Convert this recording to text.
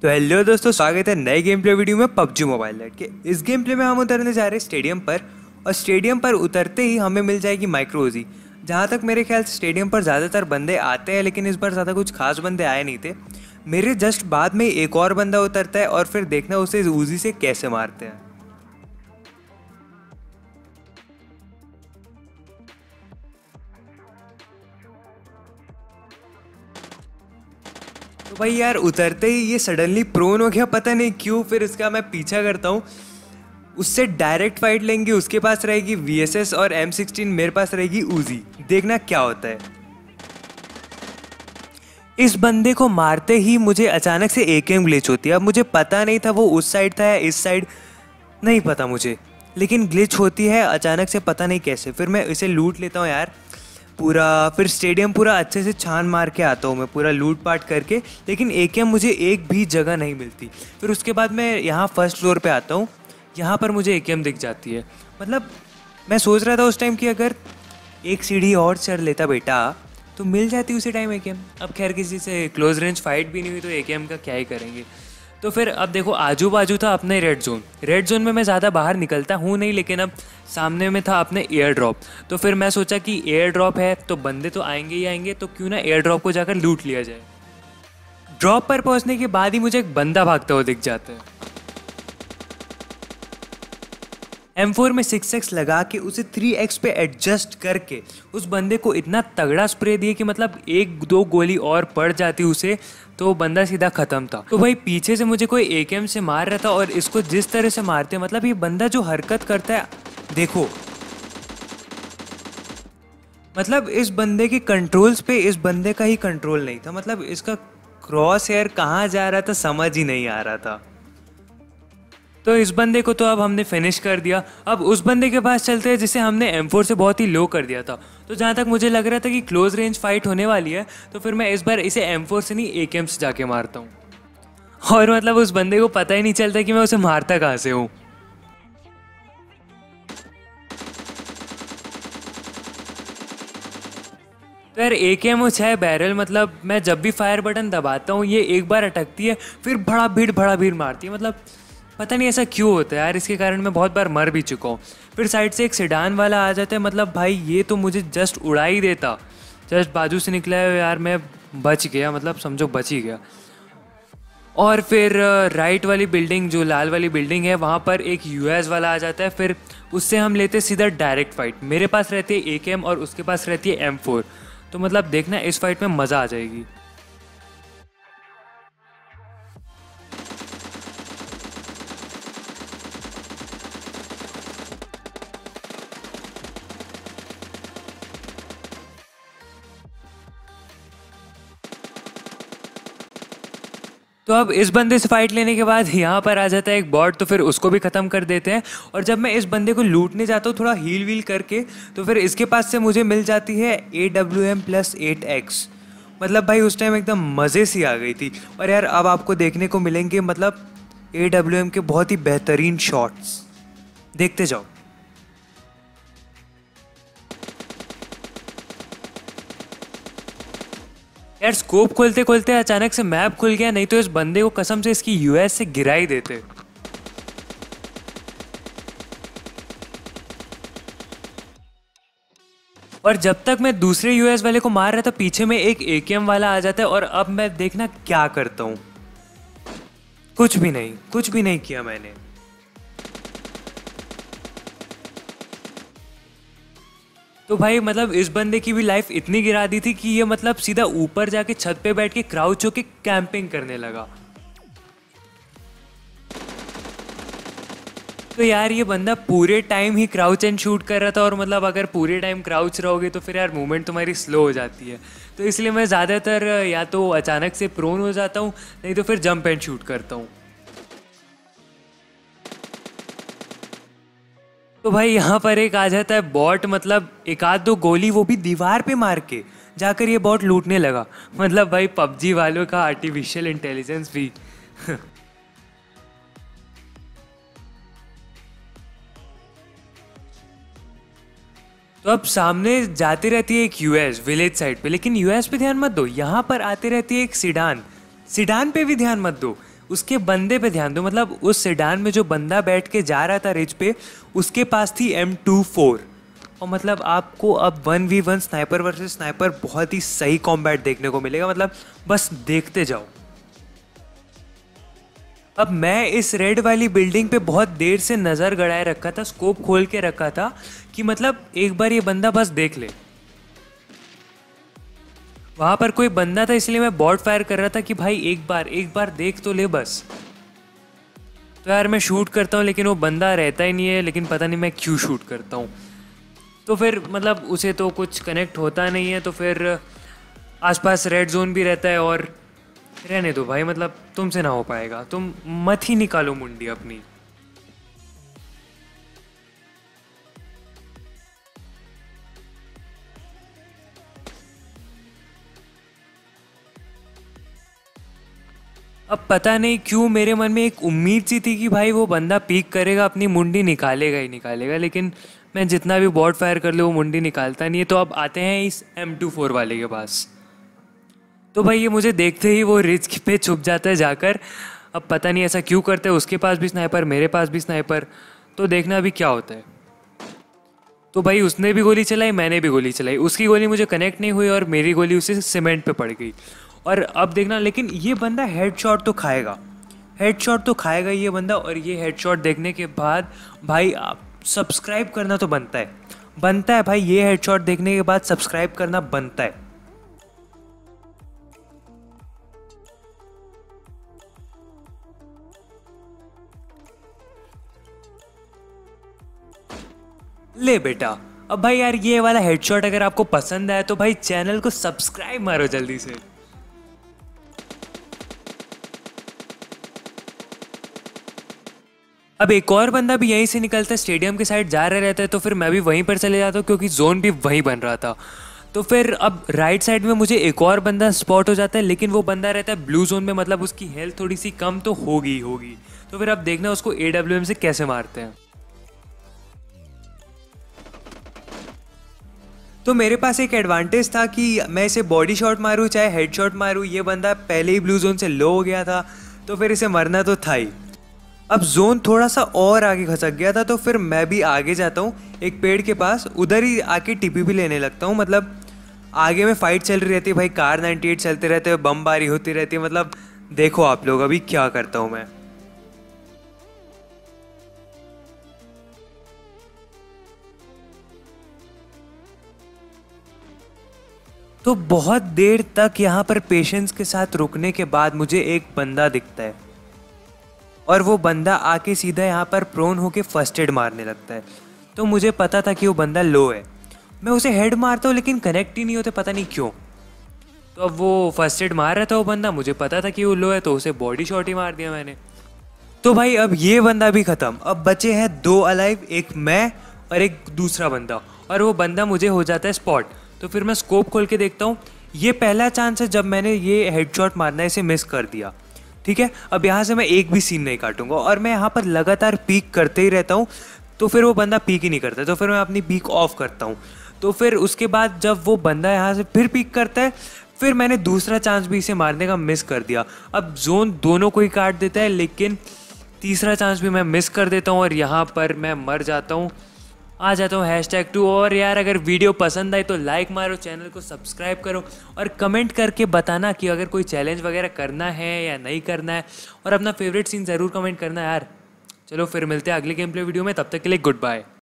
तो हेलो दोस्तों, स्वागत है नए गेम प्ले वीडियो में पबजी मोबाइल लेट के। इस गेम प्ले में हम उतरने जा रहे हैं स्टेडियम पर, और स्टेडियम पर उतरते ही हमें मिल जाएगी माइक्रो उजी। जहाँ तक मेरे ख्याल से स्टेडियम पर ज़्यादातर बंदे आते हैं, लेकिन इस बार ज़्यादा कुछ खास बंदे आए नहीं थे। मेरे जस्ट बाद में एक और बंदा उतरता है और फिर देखना उसे उजी से कैसे मारते हैं। तो भाई यार, उतरते ही ये सडनली प्रोन हो गया, पता नहीं क्यों। फिर इसका मैं पीछा करता हूँ, उससे डायरेक्ट फाइट लेंगे। उसके पास रहेगी VSS और M16, मेरे पास रहेगी उजी। देखना क्या होता है। इस बंदे को मारते ही मुझे अचानक से AKM ग्लिच होती है। अब मुझे पता नहीं था वो उस साइड था या इस साइड, नहीं पता मुझे, लेकिन ग्लिच होती है अचानक से, पता नहीं कैसे। फिर मैं इसे लूट लेता हूँ यार पूरा। फिर स्टेडियम पूरा अच्छे से छान मार के आता हूँ मैं, पूरा लूट पाट करके, लेकिन AKM मुझे एक भी जगह नहीं मिलती। फिर उसके बाद मैं यहाँ फर्स्ट फ्लोर पे आता हूँ, यहाँ पर मुझे AKM दिख जाती है। मतलब मैं सोच रहा था उस टाइम कि अगर एक सीढ़ी और चढ़ लेता बेटा तो मिल जाती उसी टाइम AKM। अब खैर किसी से क्लोज रेंज फाइट भी नहीं हुई तो AKM का क्या ही करेंगे। तो फिर अब देखो, आजू बाजू था अपने रेड जोन में मैं ज़्यादा बाहर निकलता हूँ नहीं, लेकिन अब सामने में था अपने एयर ड्रॉप। तो फिर मैं सोचा कि एयर ड्रॉप है तो बंदे तो आएंगे ही आएंगे, तो क्यों ना एयर ड्रॉप को जाकर लूट लिया जाए। ड्रॉप पर पहुँचने के बाद ही मुझे एक बंदा भागता हुआ दिख जाता है। M4 में 6x लगा के उसे 3x पे एडजस्ट करके उस बंदे को इतना तगड़ा स्प्रे दिए कि मतलब एक दो गोली और पड़ जाती उसे तो बंदा सीधा ख़त्म था। तो भाई पीछे से मुझे कोई AKM से मार रहा था, और इसको जिस तरह से मारते, मतलब ये बंदा जो हरकत करता है देखो, मतलब इस बंदे के कंट्रोल्स पे इस बंदे का ही कंट्रोल नहीं था। मतलब इसका क्रॉस हेयर कहाँ जा रहा था समझ ही नहीं आ रहा था। तो इस बंदे को तो अब हमने फिनिश कर दिया। अब उस बंदे के पास चलते हैं जिसे हमने M4 से बहुत ही लो कर दिया था। तो जहाँ तक मुझे लग रहा था कि क्लोज रेंज फाइट होने वाली है, तो फिर मैं इस बार इसे M4 से नहीं AKM से जाके मारता हूँ। और मतलब उस बंदे को पता ही नहीं चलता कि मैं उसे मारता कहाँ से हूँ। तो यार AKM वो 6 बैरल, मतलब मैं जब भी फायर बटन दबाता हूँ ये एक बार अटकती है, फिर बड़ा भीड़ मारती है। मतलब पता नहीं ऐसा क्यों होता है यार, इसके कारण मैं बहुत बार मर भी चुका हूँ। फिर साइड से एक सेडान वाला आ जाता है, मतलब भाई ये तो मुझे जस्ट उड़ा ही देता। जस्ट बाजू से निकला है यार, मैं बच गया, मतलब समझो बच ही गया। और फिर राइट वाली बिल्डिंग, जो लाल वाली बिल्डिंग है, वहाँ पर एक US वाला आ जाता है। फिर उससे हम लेते सीधा डायरेक्ट फाइट। मेरे पास रहती है AKM और उसके पास रहती है M4। तो मतलब देखना इस फाइट में मज़ा आ जाएगी। तो अब इस बंदे से फाइट लेने के बाद यहाँ पर आ जाता है एक बॉट, तो फिर उसको भी ख़त्म कर देते हैं। और जब मैं इस बंदे को लूटने जाता हूँ थोड़ा हील वील करके, तो फिर इसके पास से मुझे मिल जाती है AWM+8x। मतलब भाई उस टाइम एकदम मज़े सी आ गई थी। और यार अब आपको देखने को मिलेंगे मतलब AWM के बहुत ही बेहतरीन शॉट्स, देखते जाओ। यार स्कोप खोलते खोलते अचानक से मैप खुल गया, नहीं तो इस बंदे को कसम से इसकी US से गिरा ही देते। और जब तक मैं दूसरे US वाले को मार रहा था, पीछे में एक AKM वाला आ जाता है। और अब मैं देखना क्या करता हूँ, कुछ भी नहीं किया मैंने। तो भाई मतलब इस बंदे की भी लाइफ इतनी गिरा दी थी कि ये मतलब सीधा ऊपर जाके छत पे बैठ के क्राउच होके कैंपिंग करने लगा। तो यार ये बंदा पूरे time he crouch and shoot कर रहा था, और मतलब अगर पूरे टाइम क्राउच रहोगे तो फिर यार मूवमेंट तुम्हारी स्लो हो जाती है। तो इसलिए मैं ज़्यादातर या तो अचानक से प्रोन हो जाता हूँ, नहीं तो फिर जंप एंड शूट करता हूँ। तो भाई यहाँ पर एक आ जाता है बॉट, मतलब एक आध दो गोली वो भी दीवार पे मार के जाकर ये बॉट लूटने लगा। मतलब भाई पबजी वालों का आर्टिफिशियल इंटेलिजेंस भी तो अब सामने जाती रहती है एक US विलेज साइड पे, लेकिन US पे ध्यान मत दो, यहाँ पर आती रहती है एक सिडान। सिडान पे भी ध्यान मत दो, उसके बंदे पे ध्यान दो, मतलब उस सेडान में जो बंदा बैठ के जा रहा था रिज पे, उसके पास थी M24। और मतलब आपको अब 1v1 स्नाइपर वर्सेस स्नाइपर बहुत ही सही कॉम्बैट देखने को मिलेगा, मतलब बस देखते जाओ। अब मैं इस रेड वाली बिल्डिंग पे बहुत देर से नज़र गड़ाए रखा था, स्कोप खोल के रखा था कि मतलब एक बार ये बंदा बस देख ले। वहाँ पर कोई बंदा था इसलिए मैं बॉट फायर कर रहा था कि भाई एक बार देख तो ले बस। तो यार मैं शूट करता हूँ लेकिन वो बंदा रहता ही नहीं है, लेकिन पता नहीं मैं क्यों शूट करता हूँ। तो फिर मतलब उसे तो कुछ कनेक्ट होता नहीं है, तो फिर आसपास रेड जोन भी रहता है। और रहने दो भाई, मतलब तुमसे ना हो पाएगा, तुम मत ही निकालो मुंडी अपनी। अब पता नहीं क्यों मेरे मन में एक उम्मीद सी थी कि भाई वो बंदा पीक करेगा, अपनी मुंडी निकालेगा ही निकालेगा, लेकिन मैं जितना भी बॉट फायर कर लूँ वो मुंडी निकालता नहीं है। तो अब आते हैं इस M24 वाले के पास। तो भाई ये मुझे देखते ही वो रिज पे छुप जाता है जाकर। अब पता नहीं ऐसा क्यों करते हैं, उसके पास भी स्नाइपर, मेरे पास भी स्नाइपर। तो देखना अभी क्या होता है। तो भाई उसने भी गोली चलाई, मैंने भी गोली चलाई, उसकी गोली मुझे कनेक्ट नहीं हुई और मेरी गोली उसे सीमेंट पे पड़ गई। और अब देखना, लेकिन ये बंदा हेडशॉट तो खाएगा, हेडशॉट तो खाएगा ये बंदा। और ये हेडशॉट देखने के बाद भाई आप सब्सक्राइब करना तो बनता है भाई, ये हेडशॉट देखने के बाद सब्सक्राइब करना बनता है। ले बेटा, अब भाई यार ये वाला हेडशॉट अगर आपको पसंद आया तो भाई चैनल को सब्सक्राइब मारो जल्दी से। अब एक और बंदा भी यहीं से निकलता है, स्टेडियम के साइड जा रहा रहता है, तो फिर मैं भी वहीं पर चले जाता हूँ क्योंकि जोन भी वहीं बन रहा था। तो फिर अब राइट साइड में मुझे एक और बंदा स्पॉट हो जाता है, लेकिन वो बंदा रहता है ब्लू जोन में, मतलब उसकी हेल्थ थोड़ी सी कम तो होगी। तो फिर अब देखना उसको AWM से कैसे मारते हैं। तो मेरे पास एक एडवांटेज था कि मैं इसे बॉडी शॉट मारूँ चाहे हेड शॉट मारूँ, ये बंदा पहले ही ब्लू जोन से लो हो गया था, तो फिर इसे मरना तो था ही। अब जोन थोड़ा सा और आगे खसक गया था, तो फिर मैं भी आगे जाता हूँ एक पेड़ के पास, उधर ही आके TPP लेने लगता हूँ। मतलब आगे में फाइट चल रही रहती है भाई, कार 98 चलते रहते हैं, बमबारी होती रहती है, मतलब देखो आप लोग अभी क्या करता हूँ मैं। तो बहुत देर तक यहाँ पर पेशेंस के साथ रुकने के बाद मुझे एक बंदा दिखता है, और वो बंदा आके सीधा यहाँ पर प्रोन होके फर्स्ट एड मारने लगता है। तो मुझे पता था कि वो बंदा लो है, मैं उसे हेड मारता हूँ लेकिन कनेक्ट ही नहीं होते, पता नहीं क्यों। तो अब वो फर्स्ट एड मार रहा था वो बंदा, मुझे पता था कि वो लो है, तो उसे बॉडी शॉट ही मार दिया मैंने। तो भाई अब ये बंदा भी ख़त्म, अब बचे हैं 2 अलाइव, एक मैं और एक दूसरा बंदा, और वो बंदा मुझे हो जाता है स्पॉट। तो फिर मैं स्कोप खोल के देखता हूँ, ये पहला चांस है जब मैंने ये हेडशॉट मारना है इसे मिस कर दिया। ठीक है, अब यहाँ से मैं एक भी सीन नहीं काटूंगा, और मैं यहाँ पर लगातार पीक करते ही रहता हूँ। तो फिर वो बंदा पीक ही नहीं करता, तो फिर मैं अपनी पीक ऑफ करता हूँ। तो फिर उसके बाद जब वो बंदा यहाँ से फिर पीक करता है, फिर मैंने दूसरा चांस भी इसे मारने का मिस कर दिया। अब जोन दोनों को ही काट देता है, लेकिन तीसरा चांस भी मैं मिस कर देता हूँ और यहाँ पर मैं मर जाता हूँ। आ जाता हूँ #2। और यार अगर वीडियो पसंद आई तो लाइक मारो, चैनल को सब्सक्राइब करो, और कमेंट करके बताना कि अगर कोई चैलेंज वगैरह करना है या नहीं करना है, और अपना फेवरेट सीन ज़रूर कमेंट करना यार। चलो फिर मिलते हैं अगले गेम प्ले वीडियो में, तब तक के लिए गुड बाय।